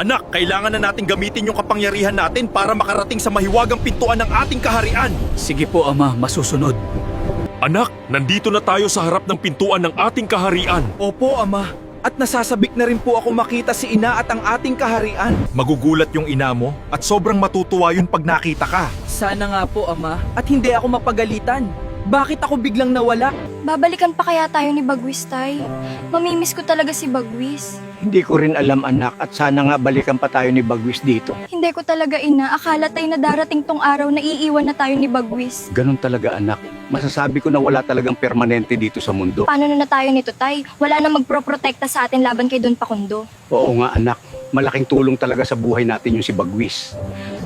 Anak, kailangan na natin gamitin yung kapangyarihan natin para makarating sa mahiwagang pintuan ng ating kaharian. Sige po, Ama, masusunod. Anak, nandito na tayo sa harap ng pintuan ng ating kaharian. Opo, Ama. At nasasabik na rin po ako makita si Ina at ang ating kaharian. Magugulat yung ina mo at sobrang matutuwa yun pag nakita ka. Sana nga po, Ama. At hindi ako mapagalitan. Bakit ako biglang nawala? Babalikan pa kaya tayo ni Bagwis, Tay? Mamimiss ko talaga si Bagwis. Hindi ko rin alam anak at sana nga balikan pa tayo ni Bagwis dito. Hindi ko talaga ina, akala tayo na darating tong araw na iiwan na tayo ni Bagwis. Ganun talaga anak. Masasabi ko na wala talagang permanente dito sa mundo. Paano na tayo nito, Tay? Wala na magproprotekta sa atin laban kay Don Pakundo. Oo nga anak, malaking tulong talaga sa buhay natin yung si Bagwis.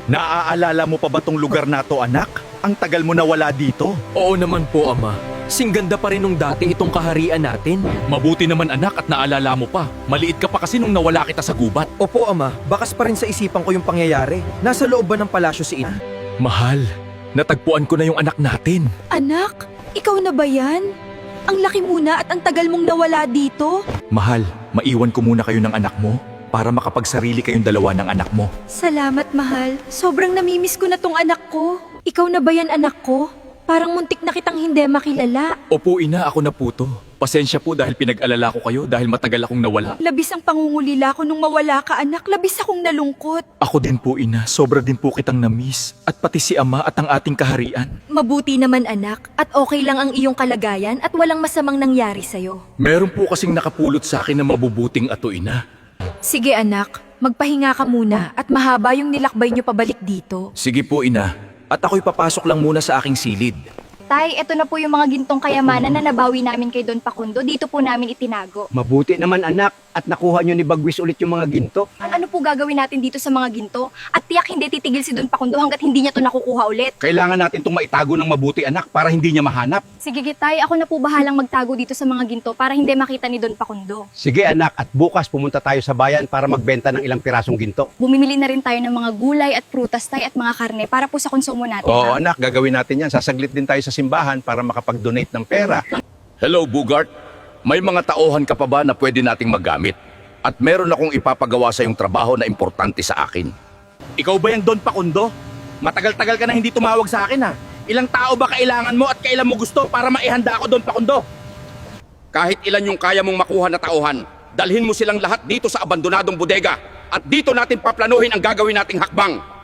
Naaalala mo pa ba tong lugar na to, anak? Ang tagal mo na wala dito. Oo naman po, Ama. Singganda pa rin nung dati itong kaharian natin. Mabuti naman anak at naalala mo pa. Maliit ka pa kasi nung nawala kita sa gubat. Opo, Ama. Bakas pa rin sa isipan ko yung pangyayari. Nasa loob ba ng palasyo si Ina? Mahal, natagpuan ko na yung anak natin. Anak, ikaw na ba yan? Ang laki muna at ang tagal mong nawala dito. Mahal, maiwan ko muna kayo ng anak mo para makapagsarili kayong dalawa ng anak mo. Salamat, mahal. Sobrang namimiss ko na tong anak ko. Ikaw na ba yan, anak ko? Parang muntik na kitang hindi makilala. Opo ina, ako na po to. Pasensya po dahil pinag-alala ko kayo dahil matagal akong nawala. Labis ang pangungulila ko nung mawala ka, anak. Labis akong nalungkot. Ako din po ina, sobra din po kitang na-miss. At pati si ama at ang ating kaharian. Mabuti naman, anak. At okay lang ang iyong kalagayan at walang masamang nangyari sa'yo. Meron po kasing nakapulot sa akin na mabubuting ato ina. Sige, anak. Magpahinga ka muna at mahaba yung nilakbay niyo pabalik dito. Sige po ina, at ako'y papasok lang muna sa aking silid. Tay, eto na po yung mga gintong kayamanan na nabawi namin kay Don Pakundo. Dito po namin itinago. Mabuti naman anak at nakuha nyo ni Bagwis ulit yung mga ginto. Ano po gagawin natin dito sa mga ginto? At tiyak hindi titigil si Don Pakundo hanggat hindi niya to nakukuha ulit. Kailangan natin itong maitago ng mabuti anak para hindi niya mahanap. Sige, Tay, ako na po bahalang magtago dito sa mga ginto para hindi makita ni Don Pakundo. Sige anak at bukas pumunta tayo sa bayan para magbenta ng ilang pirasong ginto. Bumimili na rin tayo ng mga gulay at prutas, Tay, at mga karne para po sa konsumo natin. Oo ha? anak, gagawin natin yan. Sasaglit din tayo sa simbahan para makapag-donate ng pera. Hello, Bugart. May mga tauhan ka pa ba na pwede nating magamit? At meron akong ipapagawa sa iyong trabaho na importante sa akin. Ikaw ba yung Don Pakundo? Matagal-tagal ka na hindi tumawag sa akin ha. Ilang tao ba kailangan mo at kailan mo gusto para maihanda ako Don Pakundo? Kahit ilan yung kaya mong makuha na tauhan, dalhin mo silang lahat dito sa abandonadong bodega. At dito natin paplanuhin ang gagawin nating hakbang.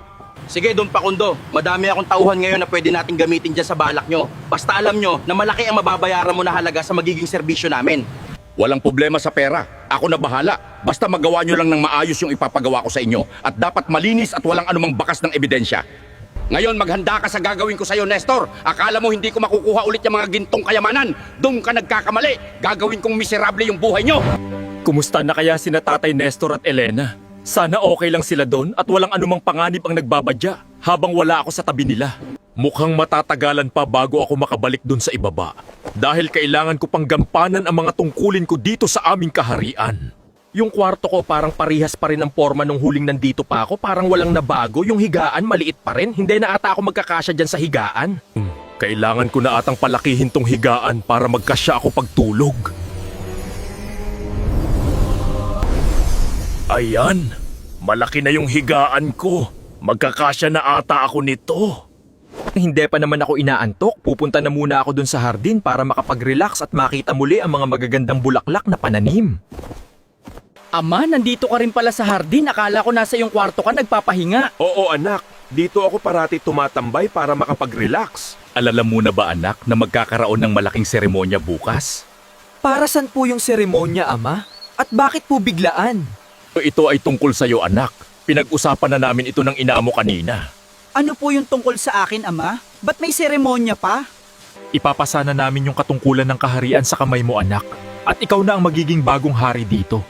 Sige, Don Pakundo. Madami akong tauhan ngayon na pwede nating gamitin dyan sa balak nyo. Basta alam nyo na malaki ang mababayaran mo na halaga sa magiging serbisyo namin. Walang problema sa pera. Ako na bahala. Basta magawa nyo lang ng maayos yung ipapagawa ko sa inyo. At dapat malinis at walang anumang bakas ng ebidensya. Ngayon, maghanda ka sa gagawin ko sa iyo, Nestor. Akala mo hindi ko makukuha ulit yung mga gintong kayamanan. Doon ka nagkakamali. Gagawin kong miserable yung buhay nyo. Kumusta na kaya sina Tatay Nestor at Elena? Sana okay lang sila doon at walang anumang panganib ang nagbabadya habang wala ako sa tabi nila. Mukhang matatagalan pa bago ako makabalik doon sa ibaba. Dahil kailangan ko pang gampanan ang mga tungkulin ko dito sa aming kaharian. Yung kwarto ko parang parihas pa rin ang forma nung huling nandito pa ako. Parang walang nabago. Yung higaan maliit pa rin. Hindi na ata ako magkakasya dyan sa higaan. Kailangan ko na atang palakihin tong higaan para magkasya ako pagtulog. Ayan, malaki na yung higaan ko. Magkakasya na ata ako nito. Hindi pa naman ako inaantok. Pupunta na muna ako dun sa hardin para makapag-relax at makita muli ang mga magagandang bulaklak na pananim. Ama, nandito ka rin pala sa hardin. Akala ko nasa iyong kwarto ka nagpapahinga. Oo anak, dito ako parati tumatambay para makapag-relax. Alala mo na ba anak na magkakaroon ng malaking seremonya bukas? Para saan po yung seremonya, Ama? At bakit po biglaan? Ito ay tungkol sa iyo anak. Pinag-usapan na namin ito ng ina mo kanina. Ano po yung tungkol sa akin, Ama? Ba't may seremonya pa? Ipapasana namin yung katungkulan ng kaharian sa kamay mo anak. At ikaw na ang magiging bagong hari dito.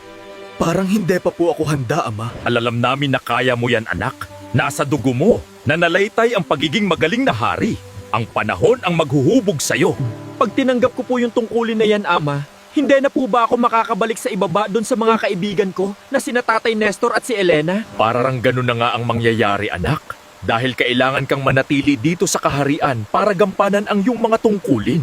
Parang hindi pa po ako handa, Ama. Alalam namin na kaya mo yan anak. Nasa dugo mo. Nanalaytay ang pagiging magaling na hari. Ang panahon ang maghuhubog sa'yo. Pag tinanggap ko po yung tungkulin na yan, Ama, hindi na po ba ako makakabalik sa ibaba doon sa mga kaibigan ko na sina Tatay Nestor at si Elena? Parang ganun na nga ang mangyayari anak. Dahil kailangan kang manatili dito sa kaharian para gampanan ang iyong mga tungkulin.